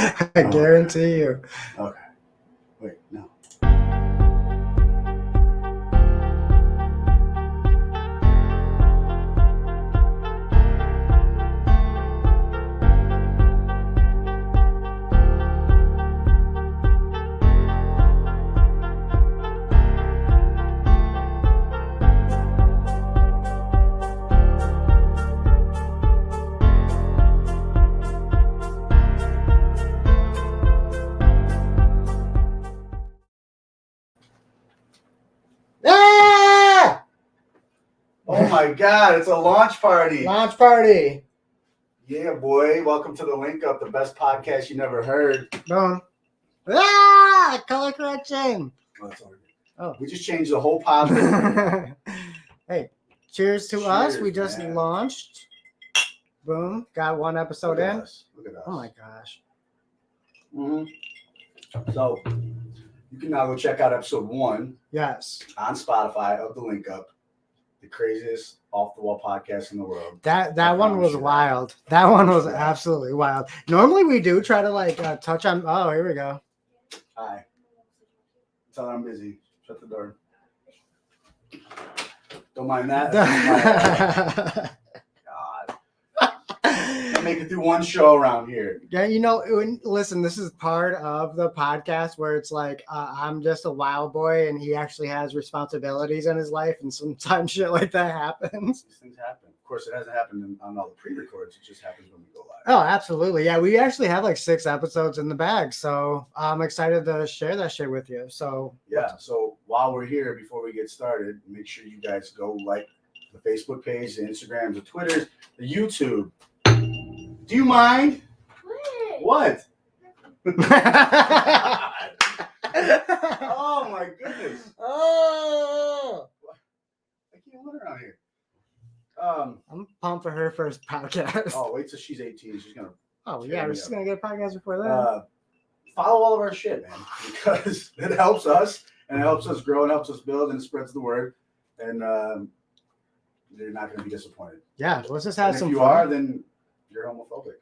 I guarantee you. Okay. Wait, no. Ah! Oh my God, it's a launch party. Launch party. Yeah, boy. Welcome to the Link Up, the best podcast you never heard. Boom. Ah! Color correction. Oh, that's all right. Oh. We just changed the whole podcast. Hey, cheers to us. We just man. launched. Boom. Got one episode Look at in. us. Look at us. Oh my gosh. Mm-hmm. So you can now go check out episode 1 Yes. on Spotify of the Link Up, the craziest off the wall podcast in the world. That one was wild. That one was absolutely wild. Normally we do try to touch on. Oh, here we go. Hi. Tell her I'm busy. Shut the door. Don't mind that. God. I make it through one show around here. Yeah, listen, this is part of the podcast where it's like I'm just a wild boy and he actually has responsibilities in his life, and sometimes shit like that happens. These things happen. Of course, it hasn't happened on all the pre-records. It just happens when we go live. Oh, absolutely. Yeah, we actually have like 6 episodes in the bag, so I'm excited to share that shit with you. So yeah, so while we're here, before we get started, make sure you guys go like the Facebook page, the Instagrams, the Twitters, the YouTube. Do you mind? What? Oh my goodness. Oh, I can't let her out here. I'm pumped for her first podcast. Oh, wait till she's 18. She's gonna. Oh yeah, we're just gonna get a podcast before that. Follow all of our shit, man, because it helps us and it helps us grow and helps us build and it spreads the word. And you're not gonna be disappointed. Yeah, let's just have and some if you fun. are, then you're homophobic.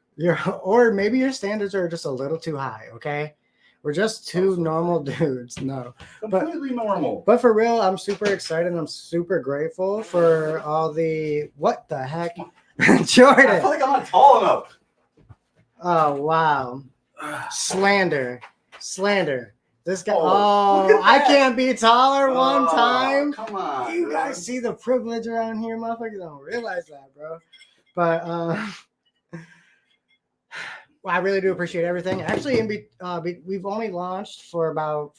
Or maybe your standards are just a little too high. Okay, we're just two normal dudes. No, completely normal. But for real, I'm super excited. I'm super grateful for all the what the heck, Jordan. I feel like I'm not tall enough. Oh wow, slander. This guy. Oh, I can't be taller one time. Come on, you guys see the privilege around here, motherfuckers don't realize that, bro. But well, I really do appreciate everything. Actually, we've only launched for about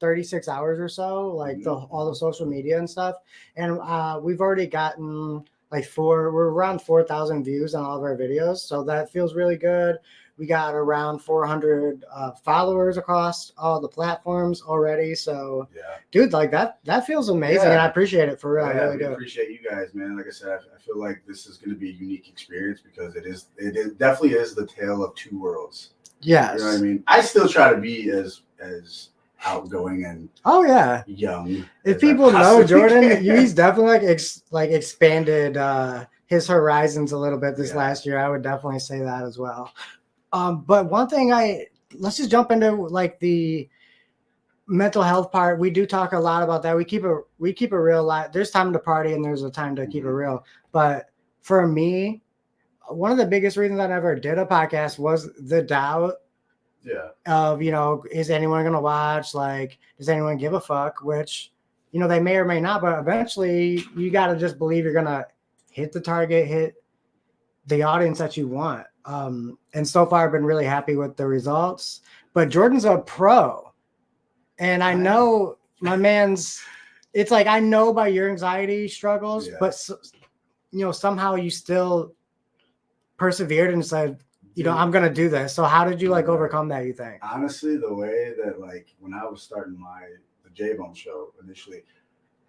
36 hours or so, like all the social media and stuff, and we've already gotten we're around 4,000 views on all of our videos, so that feels really good. We got around 400 followers across all the platforms already. So, yeah, dude, like that feels amazing, and I appreciate it for real. Yeah, I really do. Appreciate you guys, man. Like I said, I feel like this is going to be a unique experience because it definitely is the tale of two worlds. Yes. You know what I mean? I still try to be as outgoing and young. If people know Jordan, he's definitely expanded his horizons a little bit this last year. I would definitely say that as well. But one thing let's just jump into like the mental health part. We do talk a lot about that. We keep a real lot. There's time to party and there's a time to keep it real. But for me, one of the biggest reasons I never did a podcast was the doubt of, is anyone going to watch? Like, does anyone give a fuck? Which, they may or may not, but eventually you got to just believe you're going to hit the target, hit the audience that you want. And so far I've been really happy with the results, but Jordan's a pro. And I know my man's, it's like, I know about your anxiety struggles, but somehow you still persevered and said, I'm going to do this. So how did you overcome that, you think? Honestly, the way that when I was starting the J-Bone show initially,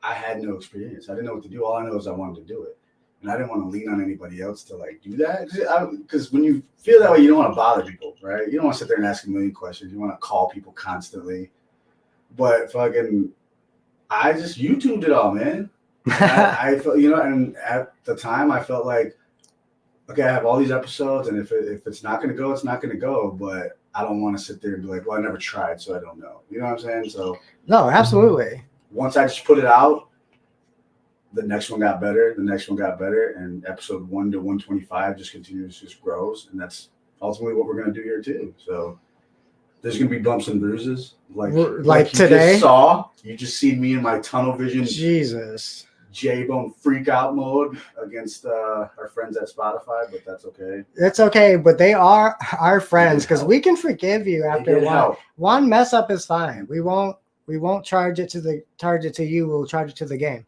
I had no experience. I didn't know what to do. All I know is I wanted to do it. And I didn't want to lean on anybody else to do that. Because when you feel that way, you don't want to bother people, right? You don't want to sit there and ask a million questions. You want to call people constantly. But I just YouTubed it all, man. I felt, and at the time I felt like, okay, I have all these episodes, and if it's not going to go, it's not going to go. But I don't want to sit there and be like, well, I never tried, so I don't know. You know what I'm saying? So No, absolutely. once I just put it out, the next one got better. The next one got better, and episode 1 to 125 just grows, and that's ultimately what we're gonna do here too. So there's gonna be bumps and bruises, like you today. You just see me in my tunnel vision, Jesus, J-Bone freak out mode against our friends at Spotify, but that's okay. It's okay, but they are our friends because we can forgive you after one mess up is fine. We won't charge it to you. We'll charge it to the game.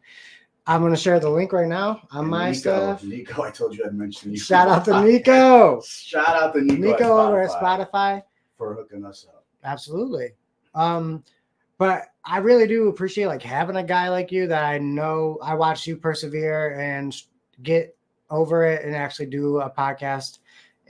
I'm going to share the link right now on my stuff. Nico, I told you I'd mention you. Shout out to Nico. Shout out to Nico over at Spotify for hooking us up. Absolutely. But I really do appreciate like having a guy like you that I know I watched you persevere and get over it and actually do a podcast.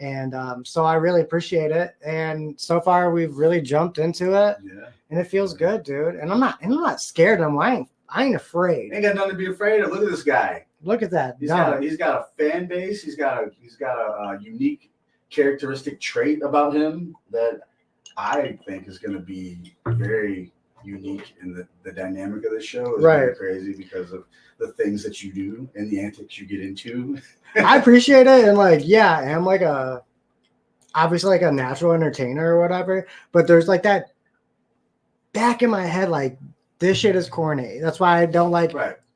And so I really appreciate it. And so far we've really jumped into it. Yeah. And it feels good, dude. And I'm not scared. I ain't afraid. Ain't got nothing to be afraid of. Look at this guy. Look at that. He's got a fan base. He's got a unique characteristic trait about him that I think is going to be very unique in the dynamic of the show. It's right. Crazy because of the things that you do and the antics you get into. I appreciate it. And like, yeah, I am like obviously like a natural entertainer or whatever, but there's like that back in my head, like this shit is corny. That's why I don't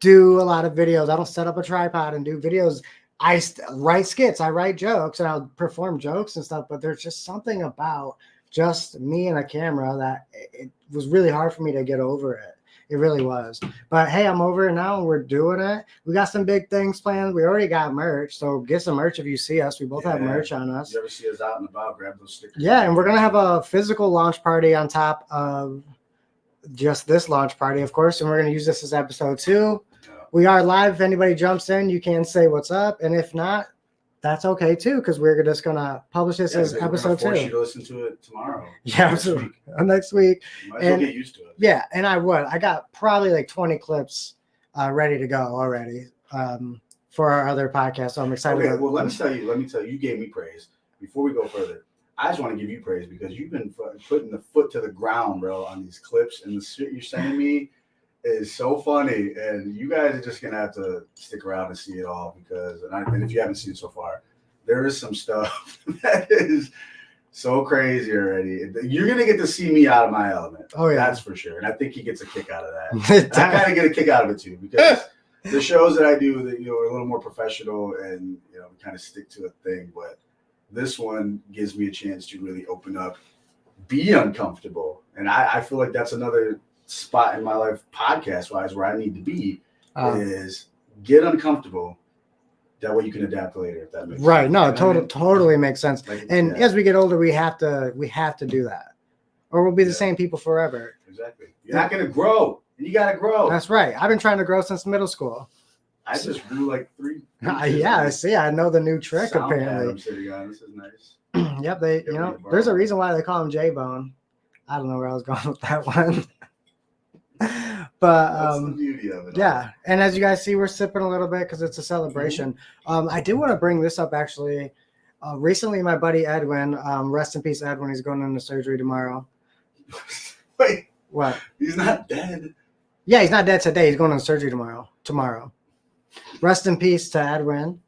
do a lot of videos. I don't set up a tripod and do videos. I write skits, I write jokes, and I'll perform jokes and stuff, but there's just something about just me and a camera that it was really hard for me to get over it. It really was. But hey, I'm over it now and we're doing it. We got some big things planned. We already got merch. So get some merch if you see us. We both have merch on us. If you ever see us out and about, grab those stickers. Yeah, and we're going to have a physical launch party on top of just this launch party, of course. And we're going to use this as episode 2. Yeah. We are live. If anybody jumps in, you can say what's up. And if not, that's okay too, because we're just gonna publish this as episode 2. Force you to listen to it tomorrow. Yeah, absolutely. Next week. You might as well get used to it. Yeah, and I would. I got probably like 20 clips ready to go already for our other podcast. So I'm excited. Okay, well, let me tell you, you gave me praise. Before we go further, I just want to give you praise because you've been putting the foot to the ground, bro, on these clips, and the shit you're sending me is so funny, and you guys are just gonna have to stick around and see it all because, and if you haven't seen it so far, there is some stuff that is so crazy already. You're gonna get to see me out of my element. Oh yeah, that's for sure. And I think he gets a kick out of that. I kind of get a kick out of it too because the shows that I do, that are a little more professional and we kind of stick to a thing, but this one gives me a chance to really open up, be uncomfortable, and I feel like that's another spot in my life podcast wise where I need to be is get uncomfortable. That way you can adapt later if that makes sense. Right. No, totally makes sense. And as we get older, we have to do that. Or we'll be the same people forever. Exactly. You're not gonna grow. You gotta grow. That's right. I've been trying to grow since middle school. I just grew like 3. Yeah, see, I know the new trick apparently. I'm sitting on. This is nice. Yep, there's a reason why they call him J-Bone. I don't know where I was going with that one. But that's the beauty of it. Yeah, and as you guys see, we're sipping a little bit because it's a celebration. I did want to bring this up actually. Recently, my buddy Edwin, rest in peace, Edwin. He's going into surgery tomorrow. Wait, what? He's not dead. Yeah, he's not dead today. He's going into surgery tomorrow. Rest in peace to Edwin.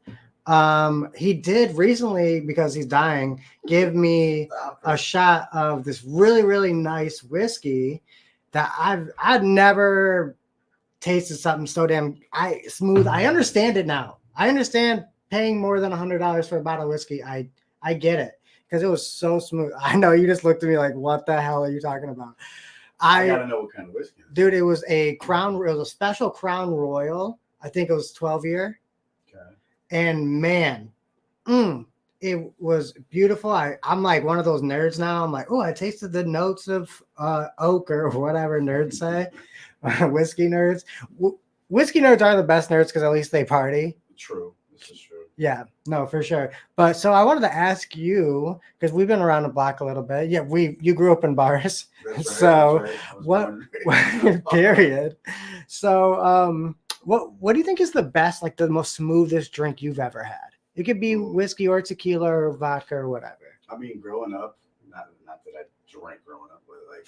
He did recently, because he's dying, give me a shot of this really, really nice whiskey that I'd never tasted something so damn smooth. I understand it now. I understand paying more than $100 for a bottle of whiskey. I get it because it was so smooth. I know you just looked at me like, what the hell are you talking about? I gotta know what kind of whiskey. Dude, it was a special Crown Royal. I think it was 12-year. Okay. And man, it was beautiful. I'm like one of those nerds now. I'm like, oh, I tasted the notes of oak or whatever nerds say. Whiskey nerds. Whiskey nerds are the best nerds because at least they party. True. This is true. Yeah, no, for sure. But so I wanted to ask you, because we've been around the block a little bit. Yeah, you grew up in bars. That's right, so that's right. period. So what do you think is the best, like the most smoothest drink you've ever had? It could be whiskey or tequila or vodka or whatever. I mean, growing up, not growing up with. Like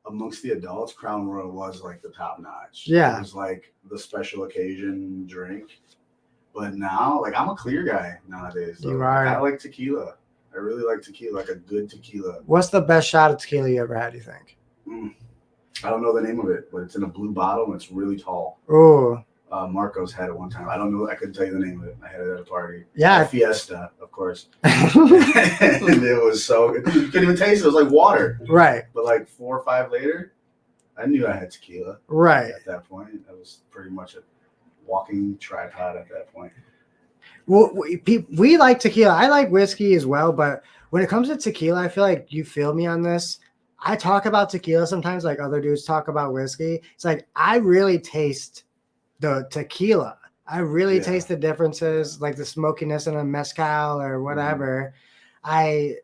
amongst the adults, Crown Royal was like the top notch. Yeah. It was like the special occasion drink. But now, like I'm a clear guy nowadays. So You are. I like tequila. I really like tequila, like a good tequila. What's the best shot of tequila you ever had, you think? I don't know the name of it, but it's in a blue bottle and it's really tall. Ooh. Marcos had it one time. I don't know. I couldn't tell you the name of it. I had it at a party. Yeah. A Fiesta, of course. And it was so good. You couldn't even taste it. It was like water. Right. But like 4 or 5 later, I knew I had tequila. Right. At that point, I was pretty much a walking tripod at that point. Well, we like tequila. I like whiskey as well, but when it comes to tequila, I feel like you feel me on this. I talk about tequila sometimes like other dudes talk about whiskey. It's like I really taste the tequila. I really taste the differences, like the smokiness in a mezcal or whatever. I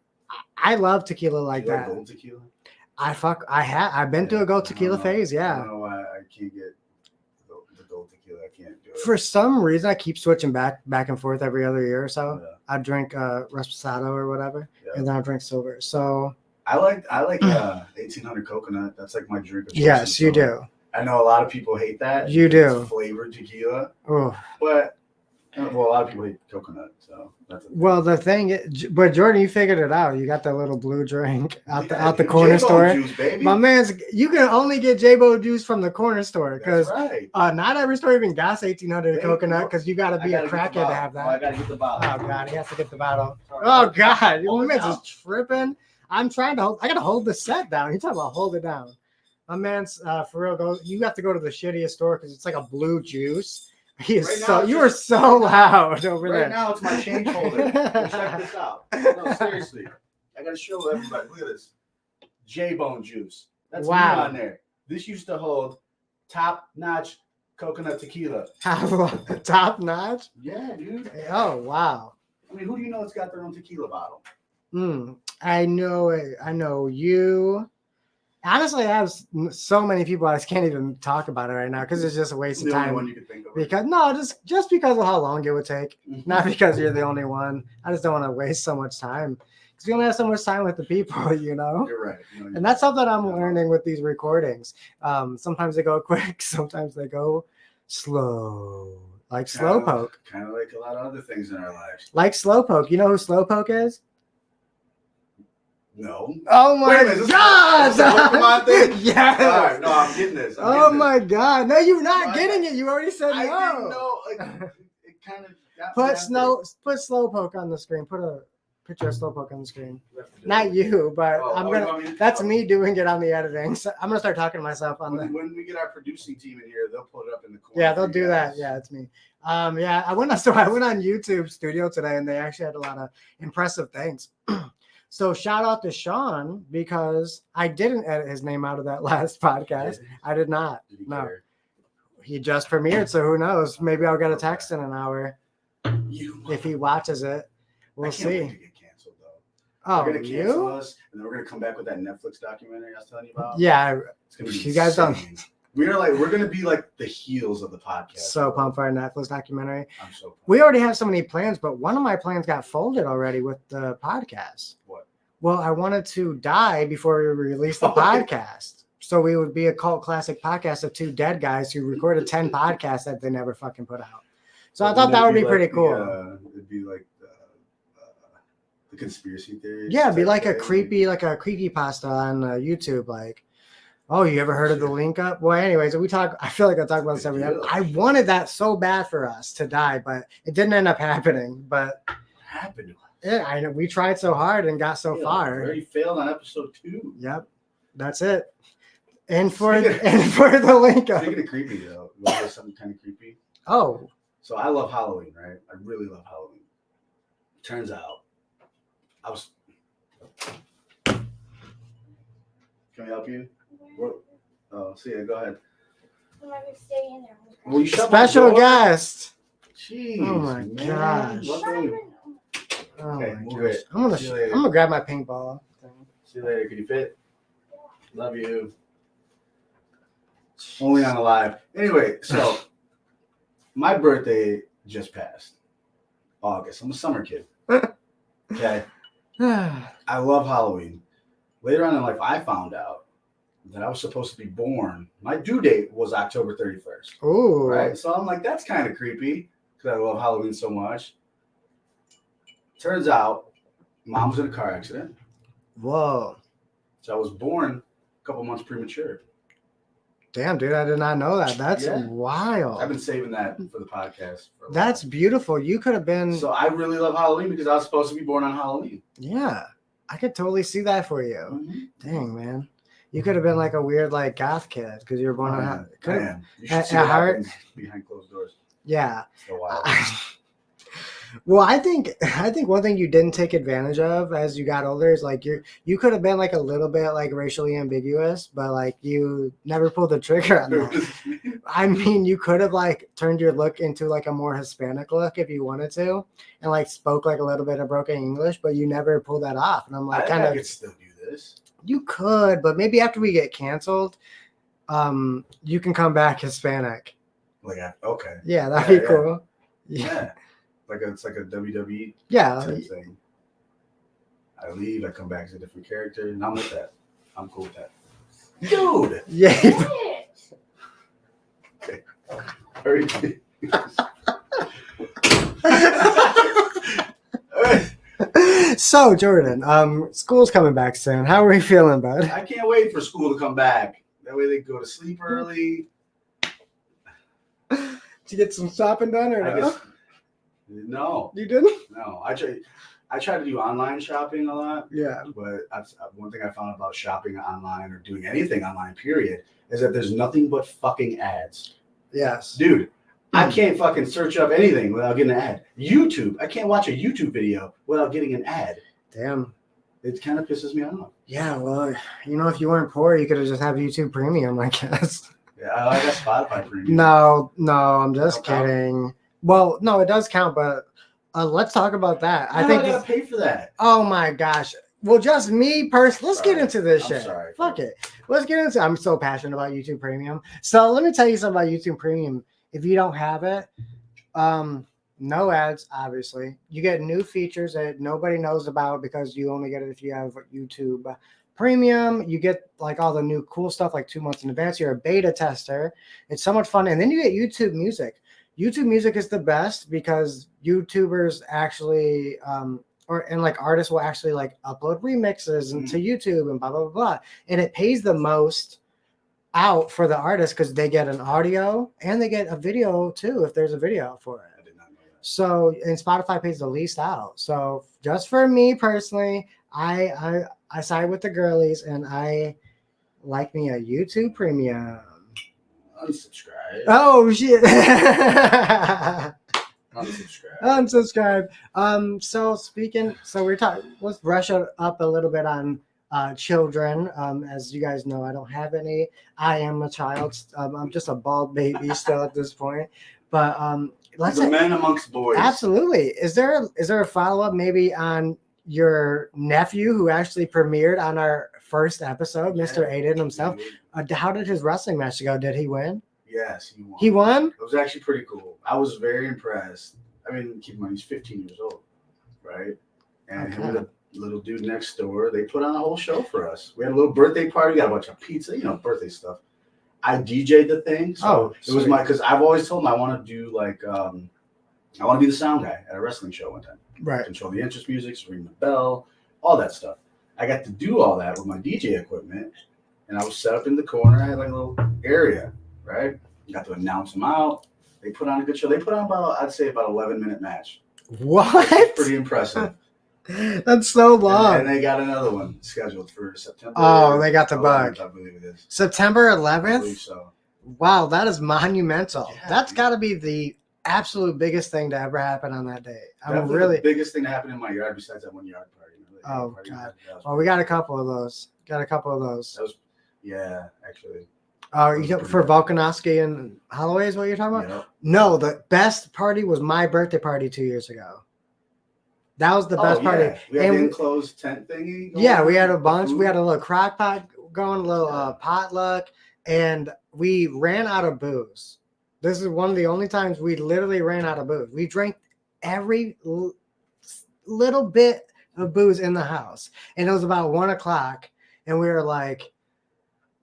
love tequila like Do you that. like gold tequila? I've been through a gold tequila phase, I yeah. don't know why I can't get the gold tequila. I can't do it. For some reason, I keep switching back and forth every other year or so. Yeah. I drink Reposado or whatever, Yeah. and then I drink silver. So I like 1800 coconut. That's like my drink of choice. yes, you do. I know a lot of people hate that. You do. It's flavored tequila, Oh. but well, a lot of people hate coconut, so that's. Well, the thing, but Jordan, you figured it out. You got the little blue drink out the corner J-Bone store. Juice, baby. My man's, you can only get J-Bo juice from the corner store because That's right. not every store even got 1800 Baby, coconut because you got to I be gotta a get the crackhead to bottle. have Oh, I that. gotta get the bottle. Oh God, he has to get the bottle. Sorry. Oh God, Hold my it man's down. just tripping. I'm trying to hold. I gotta hold the set down. You talking about hold it down? My man's for real. Go. You have to go to the shittiest store because it's like a blue juice. He is Right now, so. it's You are just- so loud over Right there. now, it's my change holder. Check this out. No, seriously, I gotta show everybody. Look at this, J-Bone juice. That's Wow. me on there. This used to hold top-notch coconut tequila. Top notch. Yeah, dude. Oh wow. I mean, who do you know that's got their own tequila bottle? I know it. I know you. Honestly, I have so many people I just can't even talk about it right now because it's just a waste of The only time. one you could think of. Because no, just because of how long it would take. Not because you're the only one. I just don't want to waste so much time because we only have so much time with the people, you know. You're right. No, And that's something I'm learning with these recordings. Sometimes they go quick, sometimes they go slow, like Slowpoke. Kind of like a lot of other things in our lives. Like Slowpoke. You know who Slowpoke is? No. Oh my Wait a minute, is this God! a Pokemon thing? Yes. All right, no, I'm getting this. I'm Oh getting my God! No, you're not No, getting it. You already said this. no. I didn't know. Like, it kind of got Put Slowpoke on the screen. Put a picture of Slowpoke on the screen. Not you, but I'm gonna. That's me doing it on the editing. So I'm gonna start talking to myself on the. When we get our producing team in here, they'll put it up in the corner. Yeah, they'll for you do that. guys. Yeah, it's me. Yeah, I went on YouTube Studio today, and they actually had a lot of impressive things. So shout out to Sean because I didn't edit his name out of that last podcast. I did not. Did he No. care? He just premiered, so who knows? Maybe I'll get a text in an hour You if he watches it. We'll I can't wait to see. get canceled though. Oh, They're gonna cancel you? us, and then we're gonna come back with that Netflix documentary I was telling you about. Yeah, It's gonna be you guys don't- insane. We're gonna be like the heels of the podcast. so pumped for our Netflix documentary. I'm so pumped. We already have so many plans, but one of my plans got folded already with the podcast. What? Well, I wanted to die before we release the Oh, yeah. podcast. So we would be a cult classic podcast of two dead guys who recorded 10 podcasts that they never fucking put out. So I thought that would be pretty cool. It'd be like the conspiracy theory. Yeah, it'd be like a creepy pasta on YouTube. Like, oh, you ever heard of the link up? Well, anyways, I feel like I talk about this every time. I wanted that so bad for us to die, but it didn't end up happening. But What happened to us? yeah, I know we tried so hard and got so We far. already failed on episode 2. Yep, that's it. And for Speaking the link up. Speaking of creepy, though, you want to know something kind of creepy? Oh, So I love Halloween, right? I really love Halloween. Turns out, I was. Can we help you? What? Oh, see ya. Go ahead. Stay in there. Will you shut my special door? guest. Jeez. Oh my man. gosh. Luckily- Oh Okay, my move gosh. it. I'm See you later. gonna grab my paintball. See you later. Can you fit? Love you. Only on the live. Anyway, so my birthday just passed. August. I'm a summer kid. Okay. I love Halloween. Later on in life, I found out that I was supposed to be born. My due date was October 31st. Ooh. Right? So I'm like, that's kind of creepy because I love Halloween so much. Turns out, mom was in a car accident. Whoa. So I was born a couple months premature. Damn, dude, I did not know that. That's Yeah. wild. I've been saving that for the podcast. For a That's while. beautiful. You could have been. So I really love Halloween because I was supposed to be born on Halloween. Yeah, I could totally see that for you. Mhm. Dang, man. You could have been like a weird, like, goth kid because you were born on. I am. You should At- see at what heart- happens behind closed doors. Yeah. It's so wild. Well, I think one thing you didn't take advantage of as you got older is like you could have been like a little bit like racially ambiguous, but like you never pulled the trigger on that. I mean, you could have like turned your look into like a more Hispanic look if you wanted to, and like spoke like a little bit of broken English, but you never pulled that off. And I'm I like, think kind I of, could still do this. you could, but maybe after we get canceled, you can come back Hispanic. Like, okay. Yeah, that'd Yeah, be yeah. cool. Yeah. It's like a WWE Yeah. type thing. I leave, I come back as a different character, and I'm with that. I'm cool with that. Dude! Yeah. What? Very So Jordan, school's coming back soon. How are you feeling, bud? I can't wait for school to come back. That way they can go to sleep early. Did you get some shopping done or I no? guess no, You didn't? no. I try to do online shopping a lot, Yeah. but one thing I found about shopping online or doing anything online, period, is that there's nothing but fucking ads. Yes. Dude, I can't fucking search up anything without getting an ad. YouTube, I can't watch a YouTube video without getting an ad. Damn. It kind of pisses me off. Yeah, well, if you weren't poor, you could have just have YouTube Premium, I guess. Yeah, I got Spotify Premium. No, I'm just Don't count? kidding. Well, no, it does count, but let's talk about that. I No, think. I gotta pay for that. Oh my gosh. Well, just me personally. Let's get Sorry. into this I'm shit. sorry. Fuck it. Let's get into. I'm so passionate about YouTube Premium. So let me tell you something about YouTube Premium. If you don't have it, no ads. Obviously, you get new features that nobody knows about because you only get it if you have YouTube Premium. You get like all the new cool stuff like 2 months in advance. You're a beta tester. It's so much fun, and then you get YouTube Music. YouTube Music is the best because YouTubers actually and like artists will actually like upload remixes into YouTube and blah blah blah, and it pays the most out for the artist because they get an audio and they get a video too if there's a video for it. I did not know that. So and Spotify pays the least out. So just for me personally, I side with the girlies and I like me a YouTube Premium. Unsubscribe. Oh shit. Unsubscribe. Unsubscribe. So we're talking, let's brush up a little bit on children. As you guys know, I don't have any. I am a child. I'm just a bald baby still at this point. But let's The men amongst boys. absolutely. Is there a follow-up maybe on your nephew who actually premiered on our first episode, Mr. Aiden himself? How did his wrestling match go? Did he win? Yes, he won. He won? It was actually pretty cool. I was very impressed. I mean, keep in mind, he's 15 years old, right? And him and the little dude next door, they put on a whole show for us. We had a little birthday party, got a bunch of pizza, birthday stuff. I DJ'd the thing. So it was sweet. because I've always told him I want to do like, I want to be the sound guy at a wrestling show one time. Right. Control the entrance music, ring the bell, all that stuff. I got to do all that with my DJ equipment, and I was set up in the corner. I had like a little area, right? Got to announce them out. They put on a good show. They put on about 11-minute match. What? Pretty impressive. That's so long. And they got another one scheduled for September. Oh, they got the 11th, bug. I believe it is. September I believe 11th? so. Wow, that is monumental. Yeah, That's dude. got to be the absolute biggest thing to ever happen on that day. I'm Definitely really. the biggest thing that happened in my yard besides that one yard party. Oh, Party God. that was- Well, we got a couple of those. yeah, actually. Oh, you got for Volkanovski and Holloway is what you're talking about? Yep. No, the best party was my birthday party 2 years ago. That was the best party. Yeah. We had And the enclosed tent thingy. going yeah, we on, had a the bunch. food. We had a little crock pot going, a little Yeah. potluck, and we ran out of booze. This is one of the only times we literally ran out of booze. We drank every little bit of booze in the house, and it was about 1 o'clock. and we were like,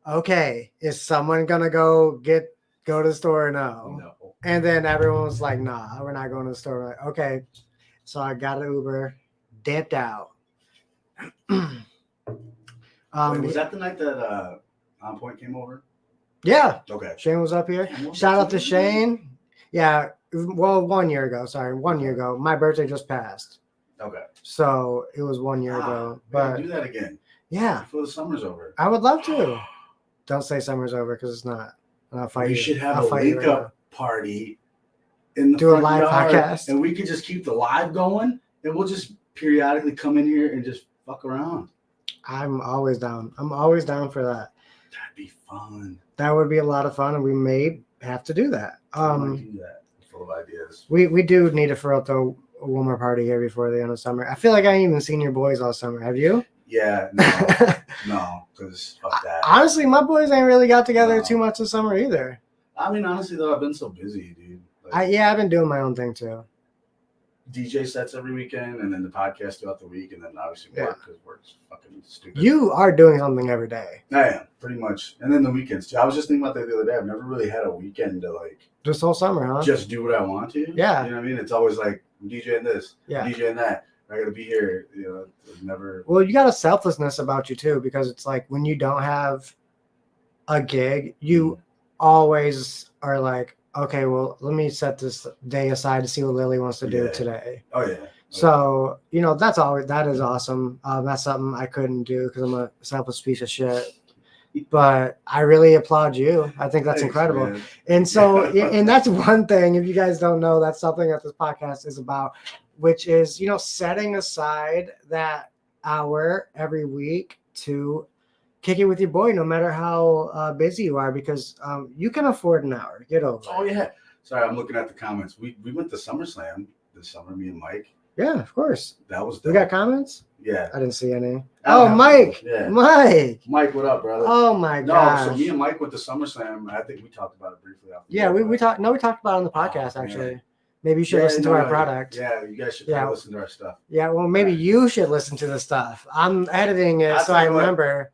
okay, is someone gonna go to the store or no? No. And then everyone was like, nah, we're not going to the store. We're like, okay. So I got an Uber, dipped out. Wait, was that the night that On Point came over? Yeah, Okay. Shane was up here. Damn, what Shout was out to it? Shane. Yeah, well, 1 year ago. Sorry, 1 year ago. My birthday just passed, Okay. so it was 1 year ago. We gotta But do that again yeah, before the summer's over. I would love to. Don't say summer's over because it's not. I'll fight We you. should have I'll a fight you wake right up party in the Do a front live yard, podcast. and we could just keep the live going, and we'll just periodically come in here and just fuck around. I'm always down. I'm always down for that. That'd be fun. That would be a lot of fun, and we may have to do that. I might do that. I'm full of ideas. We do need to throw one more party here before the end of summer. I feel like I ain't even seen your boys all summer. Have you? Yeah, no, because fuck that. Honestly, my boys ain't really got together No. too much this summer either. I mean, honestly though, I've been so busy, dude. Like, I've been doing my own thing too. DJ sets every weekend, and then the podcast throughout the week, and then obviously work because work's fucking stupid. You are doing something every day. I am pretty much, and then the weekends too. I was just thinking about that the other day. I've never really had a weekend to like This whole summer, huh? just do what I want to. Yeah. You know what I mean? It's always like I'm DJing this, Yeah. I'm DJing that. I gotta be here. You know, it's never. Well, you got a selflessness about you too, because it's like when you don't have a gig, you always are like, okay, well, let me set this day aside to see what Lily wants to do Yeah. today. Oh yeah. So, that is awesome. That's something I couldn't do because I'm a selfless piece of shit. But I really applaud you. I think that's Thanks, incredible. man. And so, and that's one thing, if you guys don't know, that's something that this podcast is about, which is, setting aside that hour every week to kick it with your boy, no matter how busy you are, because you can afford an hour. Get over Oh it. yeah. Sorry, I'm looking at the comments. We went to SummerSlam this summer, me and Mike. Yeah, of course. That was We dope. got comments? Yeah. I didn't see any. I don't Oh, have Mike. to. Yeah. Mike. Mike, what up, brother? Oh, my No, gosh. so me and Mike went to SummerSlam. I think we talked about it briefly. Off the Yeah, air, we but- talked. No, we talked about it on the podcast, Oh, actually. man. Maybe you should Yeah, listen to no, our no, product. Yeah, you guys should Yeah. probably listen to our stuff. Yeah, well, maybe you should listen to the stuff. I'm editing it I'll so tell I you what. remember.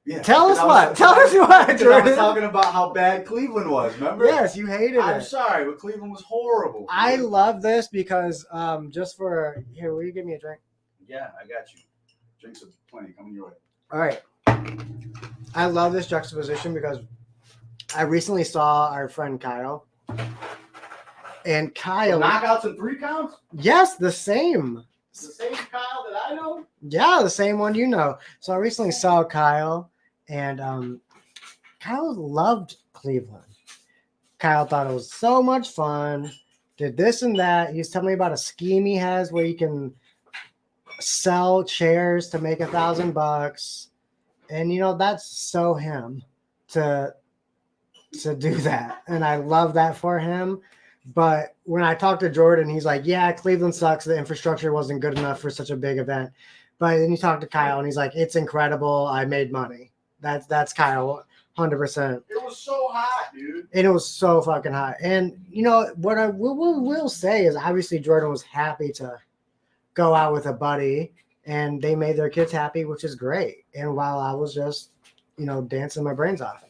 Yeah. Tell us because I what. was- Tell us what, because I was Jordan. talking about how bad Cleveland was. Remember? Yes, you hated I'm it. sorry, but Cleveland was horrible. I love this because just for here, will you give me a drink? Yeah, I got you. Drinks are plenty coming your way. All right. I love this juxtaposition because I recently saw our friend Kyle. And Kyle, Knockouts and 3 counts? yes, the same. It's the same Kyle that I know? Yeah, the same one you know. So I recently saw Kyle, and Kyle loved Cleveland. Kyle thought it was so much fun. Did this and that. He was telling me about a scheme he has where you can sell chairs to make $1,000, and that's so him to do that, and I love that for him. But when I talked to Jordan, he's like, yeah, Cleveland sucks. The infrastructure wasn't good enough for such a big event. But then you talk to Kyle, and he's like, it's incredible. I made money. That's Kyle, 100%. It was so hot, dude. And it was so fucking hot. And, what I will say is obviously Jordan was happy to go out with a buddy, and they made their kids happy, which is great. And while I was just, dancing my brains off.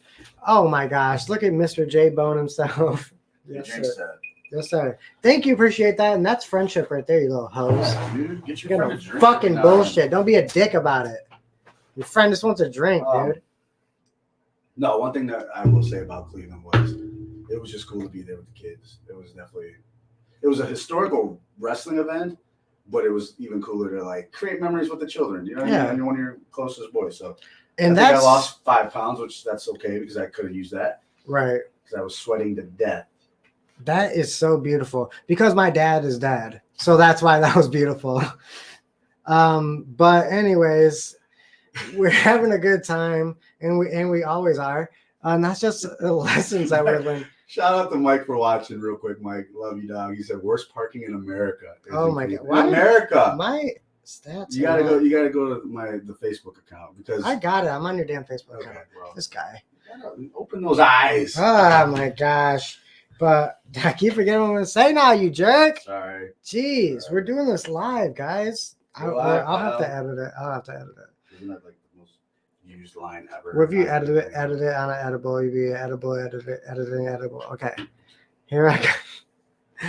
Oh, my gosh. Look at Mr. J Bone himself. Yes, Drinks sir. that. Yes, sir. Thank you. Appreciate that. And that's friendship right there, you little hose. Dude, get your You're friend gonna a drink. fucking every now and bullshit. Don't be a dick about it. Your friend just wants a drink, dude. No, one thing that I will say about Cleveland was it was just cool to be there with the kids. It was a historical wrestling event, but it was even cooler to like create memories with the children. You know what I Yeah. mean? And you're one of your closest boys. So And I think that's I lost 5 pounds, which that's okay because I could have used that right. because I was sweating to death. That is so beautiful because my dad is dead. So that's why that was beautiful. But anyways, we're having a good time, and we always are. And that's just the lessons that we're learning. Shout out to Mike for watching real quick, Mike. Love you, dog. He said worst parking in America. is Oh in my God. Cleveland. Why? In America. My stats. You are gotta not- go to the Facebook account because I got it. I'm on your damn Facebook okay, account. bro. This guy. You gotta open those eyes. Oh my gosh. But I keep forgetting what I'm gonna say now, you jerk. Sorry. Jeez, we're doing this live, guys. We're live, I'll have to pal. edit it. I'll have to edit it. Isn't that like the most used line ever? What if you edit it on an edible? You'd be edible, editing edible. Okay, here I go.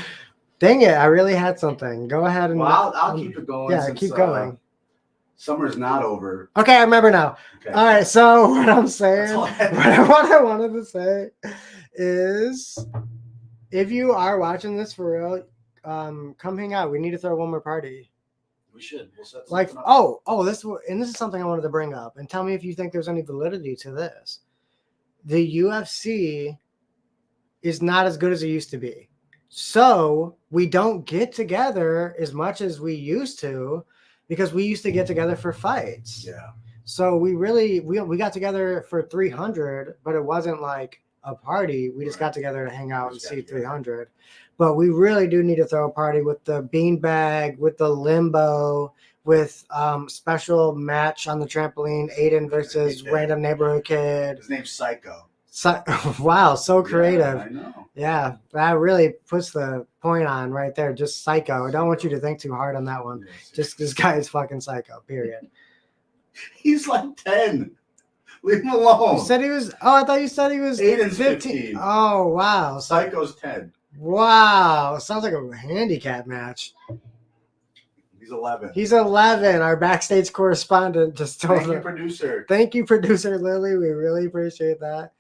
Dang it! I really had something. Go ahead and. Well, I'll keep it going. Yeah, since, keep going. Summer's not over. Okay, I remember now. Okay. All right, so what I'm That's saying, all I had. what I wanted to say is, if you are watching this for real, come hang out. We need to throw one more party. We should. We'll set Like, something up. this is something I wanted to bring up, and tell me if you think there's any validity to this. The UFC is not as good as it used to be, so we don't get together as much as we used to, because we used to get together for fights. Yeah. So we got together for 300, but it wasn't like a party. We just got together to hang out and see 300. But we really do need to throw a party with the beanbag, with the limbo, with special match on the trampoline, Aiden versus random neighborhood kid. His name's Psycho. Wow, so creative. Yeah, I know. Yeah, that really puts the point on right there. Just psycho. I don't want you to think too hard on that one. Yeah, Just this guy is fucking psycho, period. he's like 10. Leave him alone. You said he was. Oh, I thought you said he was Aiden's 15. Oh, wow. Psycho's 10. Wow. Sounds like a handicap match. He's 11. He's 11. Our backstage correspondent just told Thank you, us. producer. Thank you, producer Lily. We really appreciate that.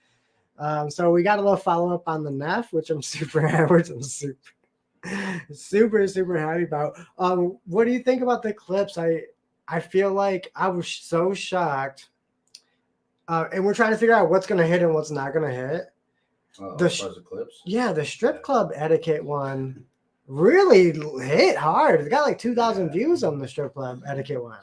So we got a little follow up on the NEF, which I'm super happy about. What do you think about the clips? I feel like I was so shocked. And we're trying to figure out what's going to hit and what's not going to hit. As far as the clips? Yeah, the strip club etiquette one really hit hard. It got like 2,000 views on the strip club etiquette one.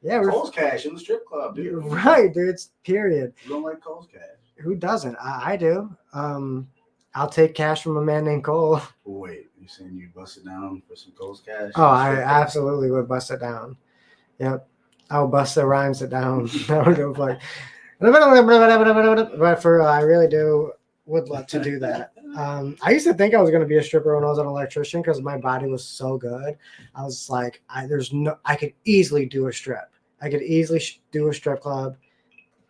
Yeah, Cole's Cash in the strip club, dude. right, dude. Period. You don't like Cole's Cash? Who doesn't? I do. I'll take cash from a man named Cole. Wait, you saying you bust it down for some Cole's Cash? Oh, I absolutely would bust it down. Yep, I'll bust the rhymes it down. I don't give a fuck. But for I really would love to do that. I used to think I was going to be a stripper when I was an electrician because my body was so good. I was like, I could easily do a strip. I could easily do a strip club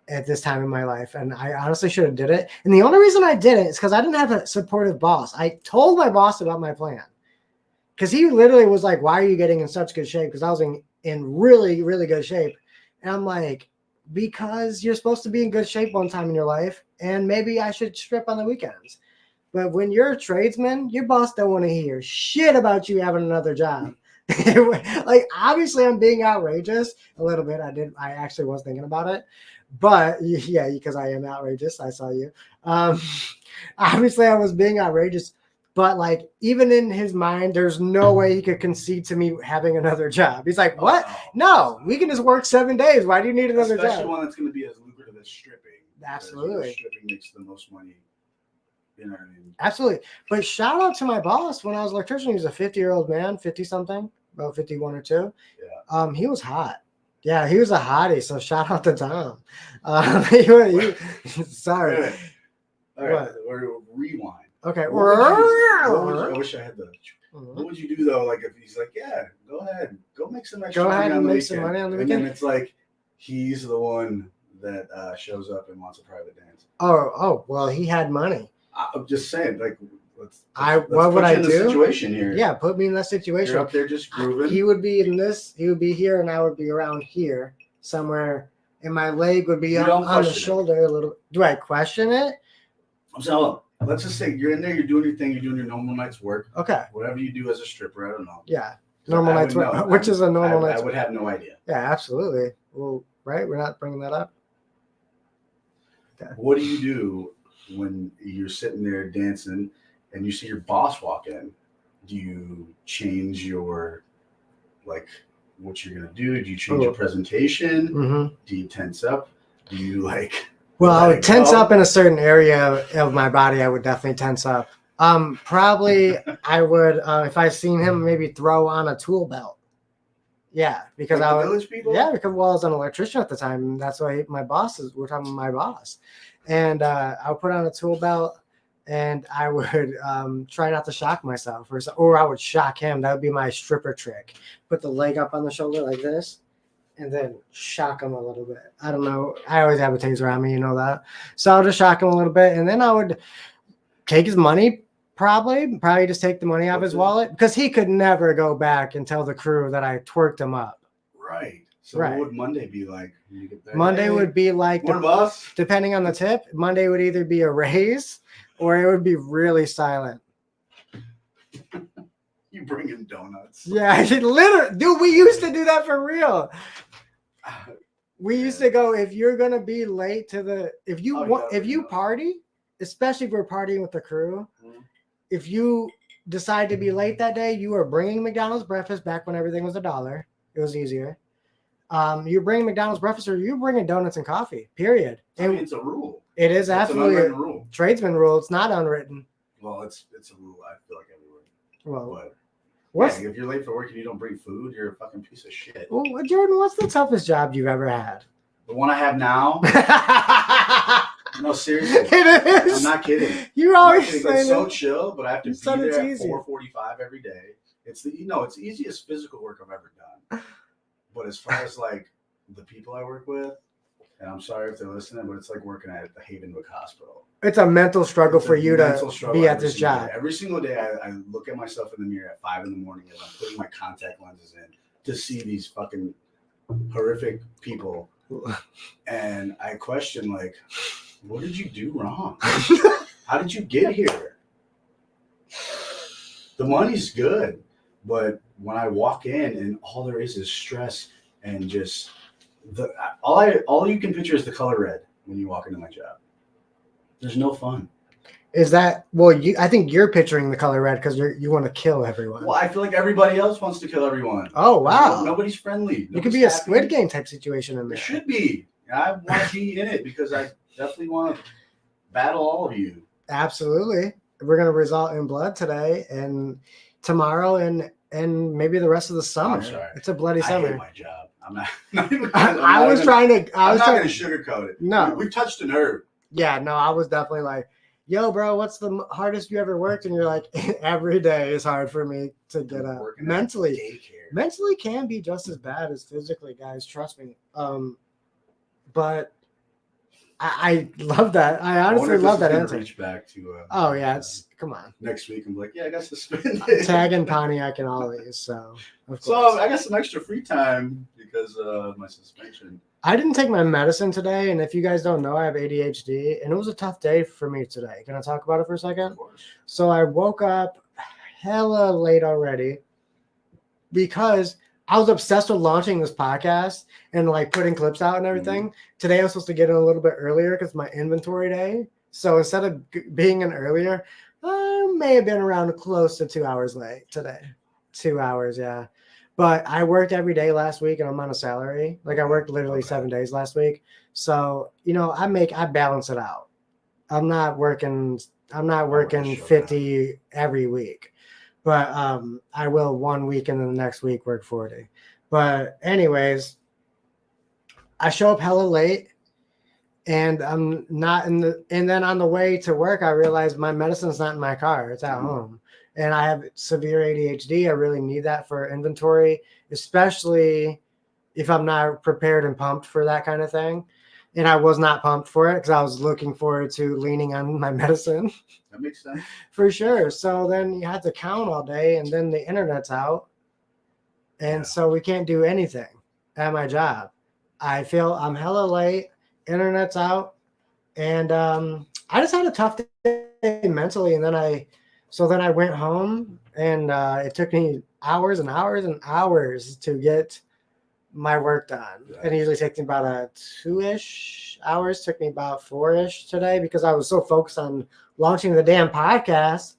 at this time in my life, and I honestly should have did it. And the only reason I did it is because I didn't have a supportive boss. I told my boss about my plan because he literally was like, "Why are you getting in such good shape?" Because I was in really, really good shape, and I'm like, because you're supposed to be in good shape one time in your life, and maybe I should strip on the weekends. But when you're a tradesman, your boss don't want to hear shit about you having another job. Like, obviously I'm being outrageous a little bit. I actually was thinking about it, but yeah, because I am outrageous. I saw you. Obviously I was being outrageous, but like, even in his mind, there's no way he could concede to me having another job. He's like, what? No, we can just work 7 days. Why do you need another Especially job? one that's going to be as lucrative as stripping. Absolutely. Stripping makes the most money. You know what I mean? Absolutely. But shout out to my boss when I was an electrician. He was a 50-year-old man, 50 something, about 51 or 2. Yeah. He was hot. Yeah, he was a hottie. So shout out to Tom. Sorry. All right. Or rewind. Okay. I wish I had the. What would you do though? Like if he's like, yeah, go ahead, go make some extra. Go ahead money and on the make some weekend. money on the And weekend. then it's like he's the one that shows up and wants a private dance. Oh, well, he had money. I'm just saying, like, let's what would put you I in the do? situation here. Yeah, put me in that situation. You're up there just grooving. He would be in this. He would be here, and I would be around here somewhere, and my leg would be You on don't the question it. shoulder a little. Do I question it? So let's just say you're in there, you're doing your thing, you're doing your normal night's work, Okay. whatever you do as a stripper. I don't know. Yeah. Normal I night's would work, know. which is a normal night's I work. would have no idea. Yeah, absolutely. Well, right? We're not bringing that up. What do you do when you're sitting there dancing and you see your boss walk in? Do you change your, like, what you're going to do? Do you change your presentation? Mm-hmm. Do you tense up? Do you, like... Well, I let would it tense go? up in a certain area of my body. I would definitely tense up. Probably I would, if I seen him, maybe throw on a tool belt. Yeah, because Like I the would. village people? Yeah, because I was an electrician at the time. And that's why we're talking about my boss. And I would put on a tool belt and I would try not to shock myself or I would shock him. That would be my stripper trick. Put the leg up on the shoulder like this and then shock him a little bit. I don't know. I always have a taser on me, you know that. So I'll just shock him a little bit, and then I would take his money. Probably just take the money out of his wallet because he could never go back and tell the crew that I twerked him up. Right. So Right. what would Monday be like when you get there? Monday would be like, One of us. depending on the tip, Monday would either be a raise or it would be really silent. You bring in donuts. Yeah, literally, dude, we used to do that for real. We used to go, if you're gonna be late to the, if you party, especially if we're partying with the crew, if you decide to be late that day, you are bringing McDonald's breakfast back when everything was $1. It was easier. You bring McDonald's breakfast or you bring in donuts and coffee, period. I mean, it's a rule. It is absolutely an unwritten rule. Tradesman rule. It's not unwritten. Well, it's a rule I feel like everywhere. Well, But if you're late for work and you don't bring food, you're a fucking piece of shit. well, Jordan, what's the toughest job you've ever had? The one I have now? No, seriously. It is. I'm not kidding. You're always saying it's so chill, but I have to be said there it's at easy. 4:45 every day. It's the it's the easiest physical work I've ever done. But as far as like the people I work with, and I'm sorry if they're listening, but it's like working at the Havenwood Hospital. It's a mental struggle It's for a you mental to struggle be at every this single job. day. Every single day, I look at myself in the mirror at 5 a.m. as I'm putting my contact lenses in to see these fucking horrific people, and I question like, what did you do wrong? How did you get here? The money's good, but when I walk in and all there is stress and just all you can picture is the color red when you walk into my job. There's no fun. Is that I think you're picturing the color red because you want to kill everyone. Well, I feel like everybody else wants to kill everyone. Oh wow! Nobody's friendly. It could be a Squid Game type situation in It there. should be. I want to be in it because I definitely want to battle all of you. Absolutely. We're gonna result in blood today and tomorrow and maybe the rest of the summer. I'm sorry. It's a bloody I summer. hate my job. I'm not even. I was trying to sugarcoat it. No. We've touched a nerve. Yeah, no, I was definitely like, yo, bro, what's the hardest you ever worked? And you're like, every day is hard for me to get up. Working at Mentally daycare. can be just as bad as physically, guys. Trust me. But I love that. I honestly love that answer. Reach back to. Oh yeah, come on. Next week I'm like, yeah, I got suspended. Tagging Pontiac and always. So of course. So I got some extra free time because of my suspension. I didn't take my medicine today, and if you guys don't know, I have ADHD, and it was a tough day for me today. Can I talk about it for a second? Of course. So I woke up hella late already because I was obsessed with launching this podcast and like putting clips out and everything. Today I was supposed to get in a little bit earlier because my inventory day. So instead of being in earlier, I may have been around close to 2 hours late today. 2 hours, yeah. But I worked every day last week and I'm on a salary. Like I worked literally 7 days last week. So, I balance it out. I'm not working 50 every week. But I will 1 week and then the next week work 40. But anyways, I show up hella late and I'm not and then on the way to work, I realized my medicine's not in my car. It's at home. And I have severe ADHD. I really need that for inventory, especially if I'm not prepared and pumped for that kind of thing. And I was not pumped for it because I was looking forward to leaning on my medicine. That makes sense. For sure. So then you have to count all day and then the internet's out. And so we can't do anything at my job. I feel I'm hella late. Internet's out. And I just had a tough day mentally. And then I went home and it took me hours and hours and hours to get my work done. Yeah. It usually takes me about 2-ish hours. Took me about 4-ish today because I was so focused on launching the damn podcast.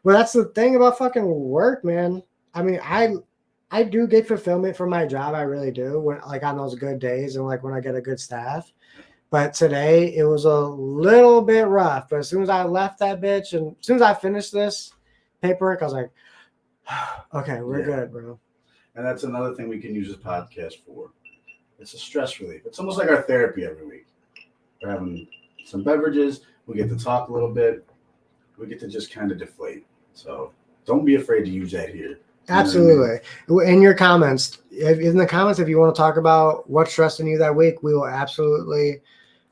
Well, that's the thing about fucking work, man. I mean, I do get fulfillment from my job. I really do. When like on those good days and like when I get a good staff. But today it was a little bit rough. But as soon as I left that bitch and as soon as I finished this paperwork, I was like, okay, we're good, bro. And that's another thing we can use this podcast for. It's a stress relief. It's almost like our therapy every week. We're having some beverages. We get to talk a little bit. We get to just kind of deflate. So don't be afraid to use that here. Absolutely. In your comments, in the comments, if you want to talk about what's stressing you that week, we will absolutely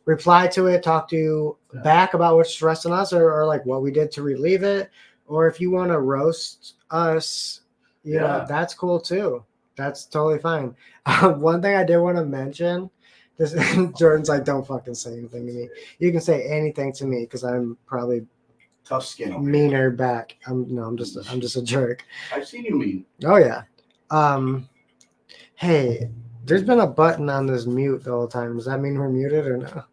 reply to it, talk to you back about what's stressing us or like what we did to relieve it. Or if you want to roast us, you know, that's cool too. That's totally fine. One thing I did want to mention, this Jordan's like, don't fucking say anything to me. You can say anything to me because I'm probably Tough skin. meaner back. I'm just a jerk. I've seen you mean. Oh yeah. Hey, there's been a button on this mute the whole time. Does that mean we're muted or no?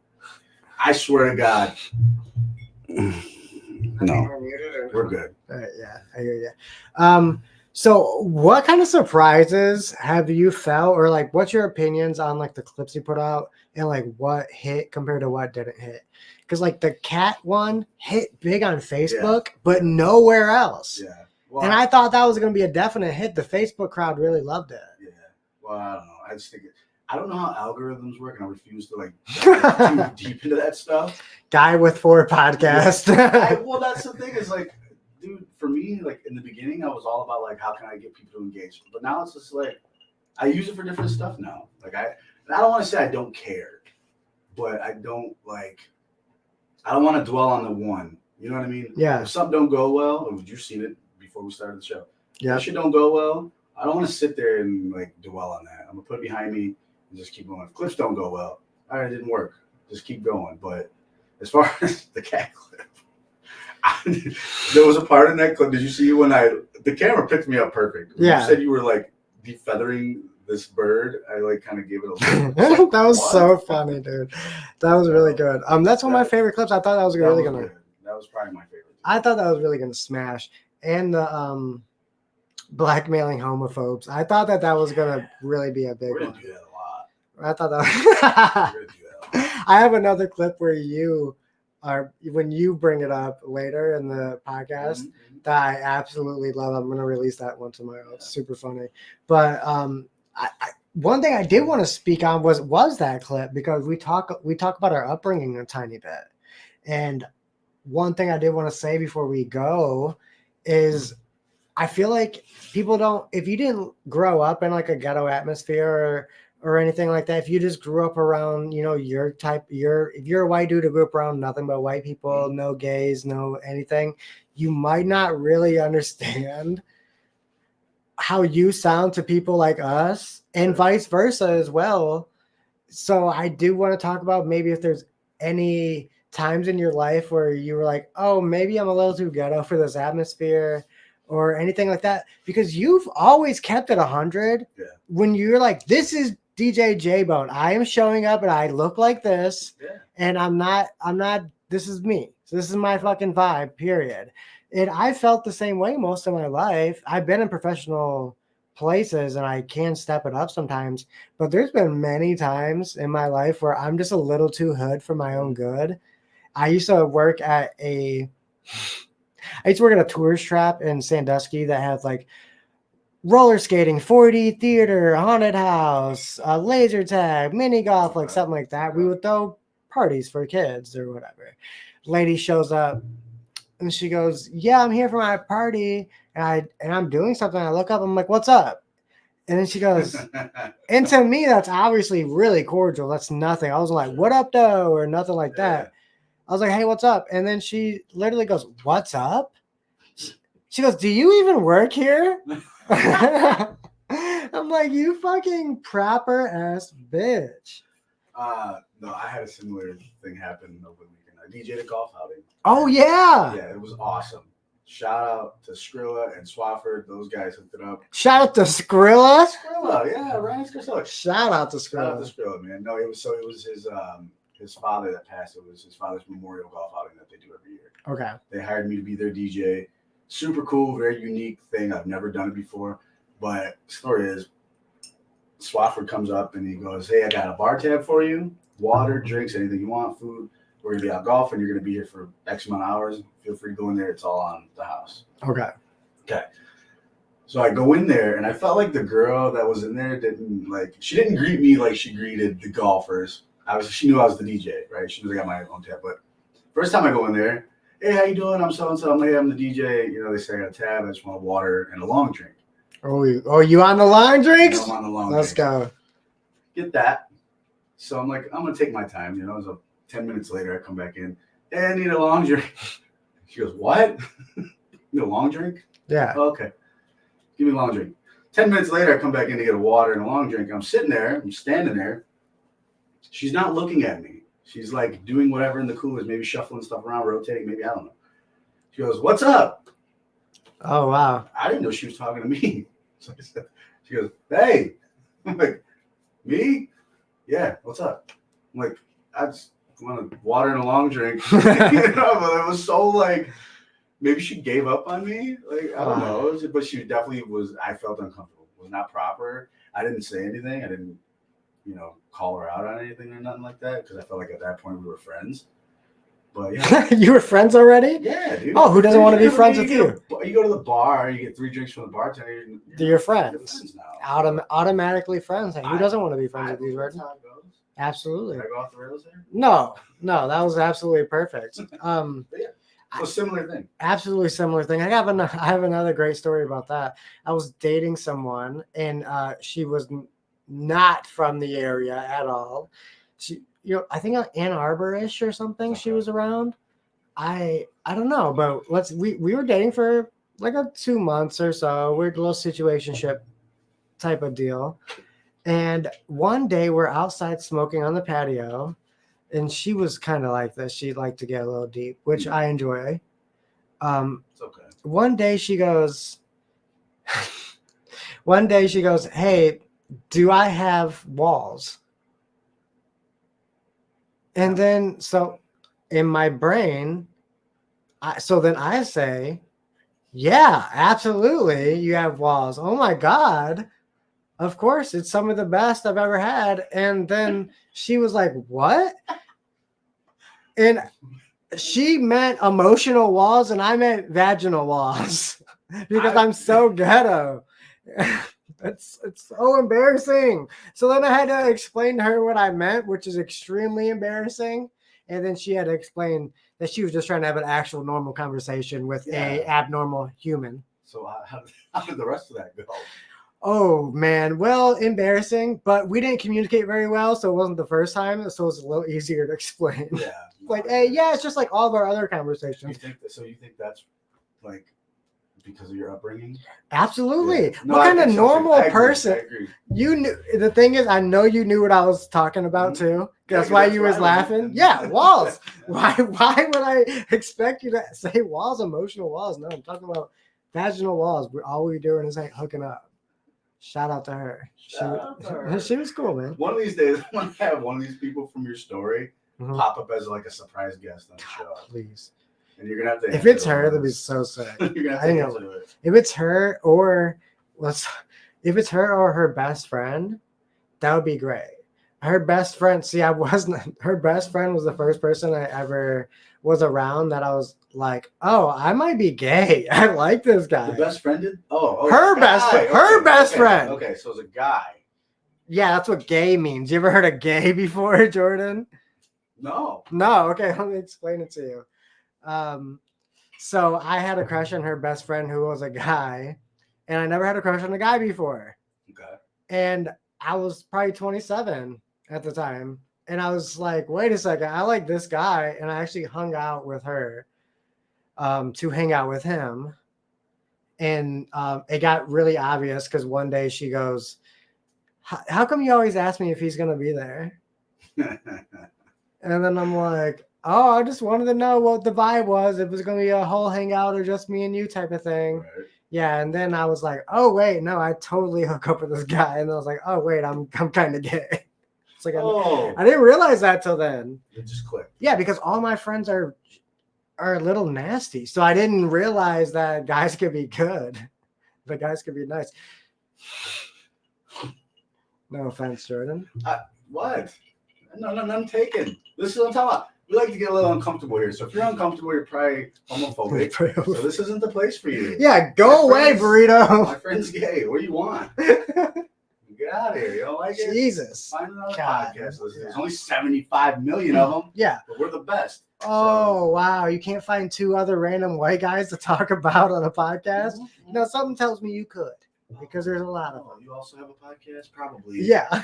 I swear to God. No, We're muted or no? we're good. All right, yeah, I hear you. So what kind of surprises have you felt, or like, what's your opinions on like the clips you put out and like what hit compared to what didn't hit? Because like the cat one hit big on Facebook, but nowhere else. Yeah. Well, And I thought that was going to be a definite hit. The Facebook crowd really loved it. Yeah. Well, I don't know. I just think I don't know how algorithms work, and I refuse to like dive too deep into that stuff. Guy with 4 podcasts. Well, that's the thing is like, dude, for me, like in the beginning, I was all about like how can I get people to engage, but now it's just like I use it for different stuff now. Like I don't want to say I don't care, but I don't want to dwell on the one. You know what I mean? Yeah. If something don't go well, you've seen it before we started the show. Yeah. If shit don't go well, I don't want to sit there and like dwell on that. I'm gonna put it behind me and just keep going. If clips don't go well, all right, it didn't work. Just keep going. But as far as the cat clip, there was a part in that clip. Did you see when the camera picked me up perfect? When Yeah. You said you were like defeathering this bird. I like kind of gave it a look. That was so funny, dude. That was really good. That's one of my favorite clips. I thought that was really gonna. That was probably my favorite. I thought that was really gonna smash. And the blackmailing homophobes. I thought that was gonna really be a big We're one. gonna do that a lot. I thought that. We're gonna do that a lot. I have another clip where when you bring it up later in the podcast Mhm. that I absolutely love. I'm gonna release that one tomorrow. It's super funny. But one thing I did want to speak on was that clip because we talk about our upbringing a tiny bit. And one thing I did want to say before we go is I feel like people don't, if you didn't grow up in like a ghetto atmosphere or anything like that, if you just grew up around, you know, if you're a white dude who grew up around nothing but white people, no gays, no anything, you might not really understand how you sound to people like us and vice versa as well. So I do want to talk about maybe if there's any times in your life where you were like, oh, maybe I'm a little too ghetto for this atmosphere or anything like that, because you've always kept it 100. Yeah. When you're like, this is DJ J-Bone, I am showing up and I look like this. Yeah. And I'm not, this is me. So this is my fucking vibe, period. And I felt the same way most of my life. I've been in professional places and I can step it up sometimes, but there's been many times in my life where I'm just a little too hood for my own good. I used to work at a tourist trap in Sandusky that had like roller skating, 4D theater, haunted house, laser tag, mini golf, like something like that. We would throw parties for kids or whatever. Lady shows up and she goes, yeah, I'm here for my party. And I'm doing something. I look up, I'm like, what's up? And then she goes, and to me, that's obviously really cordial. That's nothing. I was like, what up though? Or nothing like that. I was like, hey, what's up? And then she literally goes, what's up? She goes, do you even work here? I'm like, you fucking proper ass bitch. No, I had a similar thing happen over the weekend. I DJ'd a golf outing. Oh, yeah. Yeah, it was awesome. Shout out to Skrilla and Swafford. Those guys hooked it up. Shout out to Skrilla. Skrilla, yeah, Ryan Skrilla. Shout out to Shout out Skrilla. to Skrilla, man. No, it was his father that passed. It was his father's memorial golf outing that they do every year. Okay. They hired me to be their DJ. Super cool, very unique thing. I've never done it before. But the story is, Swafford comes up and he goes, hey, I got a bar tab for you. Water, drinks, anything you want, food. We're going to be out golfing. You're going to be here for X amount of hours. Feel free to go in there. It's all on the house. Okay. Okay. So I go in there, and I felt like the girl that was in there she didn't greet me like she greeted the golfers. She knew I was the DJ, right? She knew I got my own tab. But first time I go in there, hey, how you doing? I'm so-and-so. I'm like, hey, I'm the DJ. You know, they say I got a tab. I just want a water and a long drink. You on the long drinks? I'm on the long Let's drink. go. Get that. So I'm like, I'm gonna take my time, So 10 minutes later, I come back in. Hey, I need a long drink. She goes, what? You need a long drink? Yeah. Oh, okay. Give me a long drink. 10 minutes later, I come back in to get a water and a long drink. I'm sitting there. I'm standing there. She's not looking at me. She's like doing whatever in the coolers, maybe shuffling stuff around, rotating, maybe, I don't know. She goes, what's up? Oh, wow. I didn't know she was talking to me. So I said, she goes, hey. I'm like, me? Yeah, what's up? I'm like, I just want a water and a long drink. But it was so like, maybe she gave up on me. Like, I don't know. But she definitely was, I felt uncomfortable. It was not proper. I didn't say anything. I didn't, call her out on anything or nothing like that. Because I felt like at that point we were friends. But yeah. You were friends already? Yeah, dude. Oh, who doesn't want to be friends with you? You go to the bar, you get 3 drinks from the bartender. You're friends. Now. Automatically friends. Hey, who doesn't want to be friends with you, That's Jordan? how it goes. Absolutely. Did I go off the rails there? No, that was absolutely perfect. A similar thing. Absolutely similar thing. I have another great story about that. I was dating someone, and she was not from the area at all. She, I think Ann Arbor-ish or something. She was around. I don't know, but we were dating for like 2 months or so. Weird little situationship type of deal. And one day we're outside smoking on the patio, and she was kind of like this. She liked to get a little deep, which I enjoy. It's okay. One day she goes, hey, do I have walls? And then, so in my brain, I say, yeah, absolutely. You have walls. Oh my God. Of course, it's some of the best I've ever had. And then she was like, what? And she meant emotional walls, and I meant vaginal walls because I'm so ghetto. It's so embarrassing. So then I had to explain to her what I meant, which is extremely embarrassing. And then she had to explain that she was just trying to have an actual normal conversation with a abnormal human. So how did the rest of that go? Oh man, well, embarrassing, but we didn't communicate very well, so it wasn't the first time, so it was a little easier to explain. Yeah. Like, hey, yeah, it's just like all of our other conversations. You think that's like because of your upbringing? Absolutely. Yeah. No, what kind of normal I agree. person? You knew. The thing is, I know you knew what I was talking about too. That's why you was laughing. Yeah, walls. Why would I expect you to say walls, emotional walls? No, I'm talking about vaginal walls. All we're doing is hooking up. Shout out to her. She was cool, man. One of these days, I'm gonna have one of these people from your story pop up as like a surprise guest on the show. Please. And you're gonna have to. If it's her, that'd be so sick. You're gonna have to answer to it. If it's her or her best friend, that would be great. Her best friend. See, her best friend was the first person I ever was around that I was like, oh, I might be gay. I like this guy. The best friend did? Oh, her best friend. Her best friend. Okay, so it's a guy. Yeah, that's what gay means. You ever heard of gay before, Jordan? No. Okay, let me explain it to you. So I had a crush on her best friend who was a guy, and I never had a crush on a guy before. Okay. And I was probably 27 at the time. And I was like, wait a second, I like this guy. And I actually hung out with her to hang out with him. And it got really obvious because one day she goes, how come you always ask me if he's going to be there? And then I'm like, oh, I just wanted to know what the vibe was. If it was going to be a whole hangout or just me and you type of thing. Right. Yeah. And then I was like, oh, wait, no, I totally hook up with this guy. And I was like, oh, wait, I'm kind of gay. It's like, I didn't realize that till then. It just clicked. Yeah, because all my friends are a little nasty. So I didn't realize that guys could be good. The guys could be nice. No offense, Jordan. What? No, I'm taken. This is what I'm talking about. We like to get a little uncomfortable here. So if you're uncomfortable, you're probably homophobic. So this isn't the place for you. Yeah, go away, burrito. My friend's gay. What do you want? Get out of here. You don't like it? Jesus. Find another podcast. There's only 75 million of them. Yeah. But we're the best. Oh, wow. You can't find 2 other random white guys to talk about on a podcast? No, something tells me you could. because there's a lot of Oh, them. you also have a podcast? Probably. Yeah.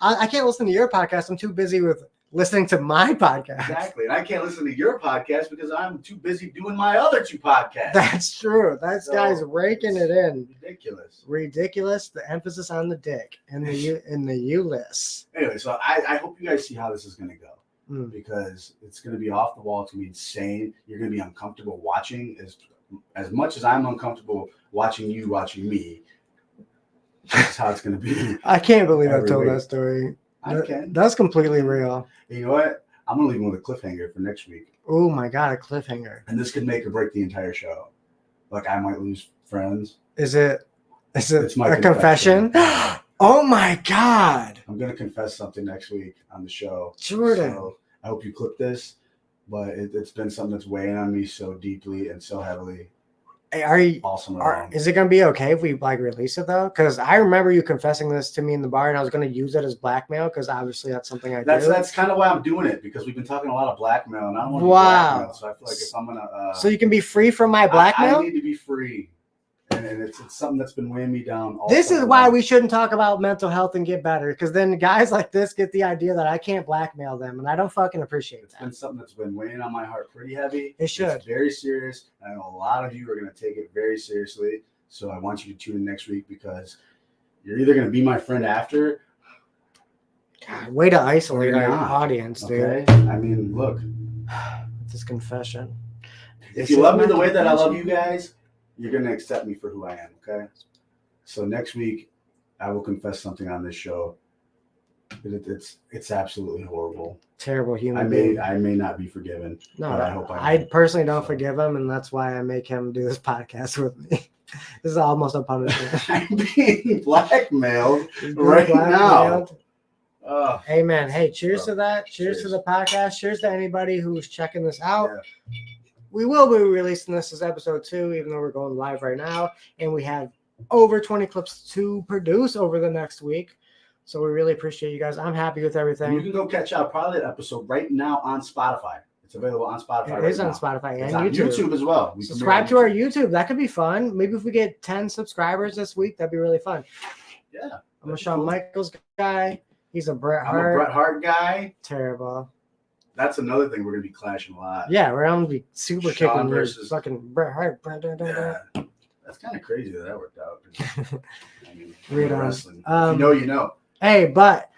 I can't listen to your podcast. I'm too busy with listening to my podcast. Exactly. And I can't listen to your podcast because I'm too busy doing my other 2 podcasts. That's true. That So, guy's raking it in. Ridiculous. Ridiculous. The emphasis on the dick and the U list. Anyway, so I hope you guys see how this is going to go. Mm. Because it's going to be off the wall. It's going to be insane. You're going to be uncomfortable watching as much as I'm uncomfortable watching you watching me. That's how it's going to be. I can't believe I've Every told week. that story. I can. That's completely real. You know what? I'm going to leave them with a cliffhanger for next week. Oh my God, a cliffhanger. And this could make or break the entire show. Like I might lose friends. Is it It's my a confession? Oh my God. I'm going to confess something next week on the show. Jordan. So I hope you clip this. But it's been something that's weighing on me so deeply and so heavily Hey, are you all summer long. is it gonna be okay if we like release it though? Because I remember you confessing this to me in the bar, and I was gonna use it as blackmail because obviously that's something I do. That's kind of why I'm doing it, because we've been talking a lot of blackmail, and I don't want to be Wow. blackmailed. So I feel like if I'm gonna, So you can be free from my I blackmail. need to be free, and it's something that's been weighing me down. All This is summer why long. we shouldn't talk about mental health and get better, because then guys like this get the idea that I can't blackmail them, and I don't fucking appreciate It's been that. something that's been weighing on my heart pretty heavy. It should. It's very serious. And I know a lot of you are going to take it very seriously. So I want you to tune in next week, because you're either going to be my friend after. God, way to isolate Maybe our not. audience, dude. Okay. I mean, look, This confession. if This you is love me my the way that I love confession. you guys, you're going to accept me for who I am. Okay. So next week, I will confess something on this show. It's absolutely horrible. Terrible human being. I may not be forgiven. No, but I hope I personally don't So- forgive him, and that's why I make him do this podcast with me. This is almost a punishment. I'm being blackmailed. He's Right blackmailed. Ugh. Amen. Hey, cheers Bro, to that. Cheers to cheers. the podcast. Cheers to anybody who's checking this out. Yeah. We will be releasing this as episode 2, even though we're going live right now. And we have over 20 clips to produce over the next week. So we really appreciate you guys. I'm happy with And you everything. can go catch out probably that episode right now on Spotify. It's available on Spotify. It right is on now. Spotify It's and on YouTube. YouTube as well. We Subscribe to premiere our on YouTube. That could be fun. Maybe if we get 10 subscribers this week, that'd be really fun. Yeah. I'm a that'd be Shawn cool. Michaels guy. He's a Bret I'm a Hart. Bret Hart guy. Terrible. That's another thing we're gonna be clashing a lot. Yeah, we're gonna be super Shawn kicking versus- versus fucking Bret Hart. Yeah. That's kind of crazy that worked out. I mean, Weird on. wrestling. If you know, you know. Hey, but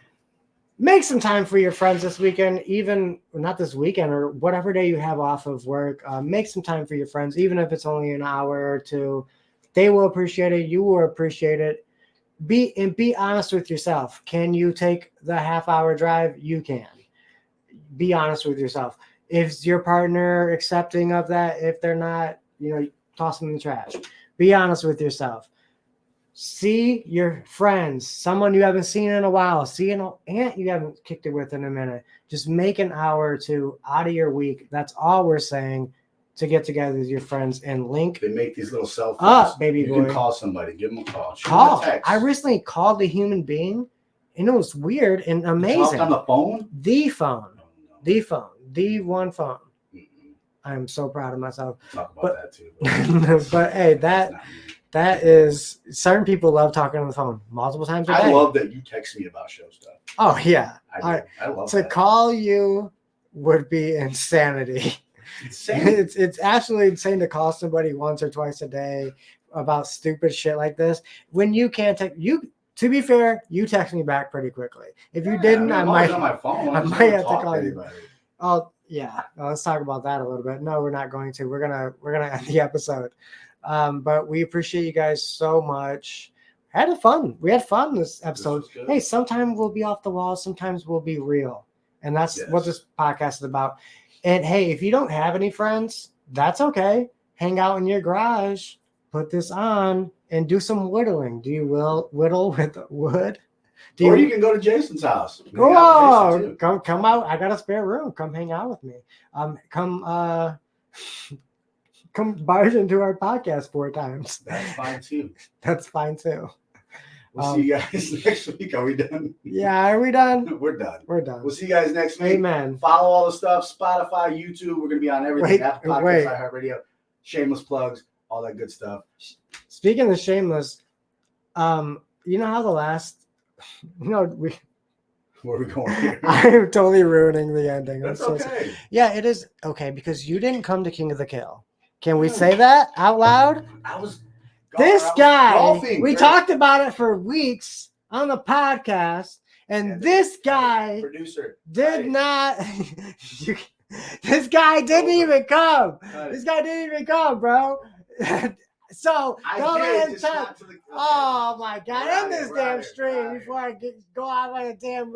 make some time for your friends this weekend, even not this weekend or whatever day you have off of work. Make some time for your friends, even if it's only an hour or two. They will appreciate it. You will appreciate it. Be honest with yourself. Can you take the half-hour drive? You can. Be honest with yourself. Is your partner accepting of that? If they're not, toss them in the trash. Be honest with yourself. See your friends, someone you haven't seen in a while, see an aunt you haven't kicked it with in a minute. Just make an hour or two out of your week. That's all we're saying, to get together with your friends and link They make these little cell phones. up, baby You boy. can call somebody. Give them a call. Shoot them Call. a text. I recently called a human being, and it was weird and You talked amazing. on the phone. The phone, Oh, no. the one phone. Mm-mm. I'm so proud of myself. Talk about But- that too. But hey, That's not me. that is, certain people love talking on the phone multiple times a day. I love that you text me about show stuff. Oh yeah. I love To that. call you would be insanity. It's insane. It's absolutely insane to call somebody once or twice a day about stupid shit like this. When you can't text you, to be fair, you text me back pretty quickly. If you didn't, I I'm always might. on my phone. I just might don't have to talk call you. anybody. Oh yeah, let's talk about that a little bit. No, we're not going to. We're gonna end the episode. But we appreciate you guys so much. Had fun. We had fun this episode. was good. Hey, sometimes we'll be off the wall. Sometimes we'll be real, and that's what Yes. this podcast is about. And hey, if you don't have any friends, that's okay. Hang out in your garage, put this on, and do some whittling. Do you whittle with wood? Do Or you can go to Jason's house. Hang Go out with on, Jason, too. come out. I got a spare room. Come hang out with me. Come barge into our podcast 4 times. That's fine too. That's fine too. We'll see you guys next week. Are we done? Yeah, are we done? We're done. We're done. We'll see you guys next week. Amen. Follow all the stuff. Spotify, YouTube. We're gonna be on everything. Wait, Apple wait. Podcasts, iHeartRadio. Shameless plugs. All that good stuff. Speaking of shameless, You know how the last, we Where are we going here? I'm totally ruining the ending. I'm That's so sorry. okay. Yeah, it is okay because you didn't come to King of the Kill. Can we say that out loud? I was This guy, golfing. we talked about it for weeks on the podcast, and this guy producer did not. This guy didn't even come. Cut it. This guy didn't even come, bro. So go ahead and tell. Oh my God! We're End this out damn here. stream before I go out on a damn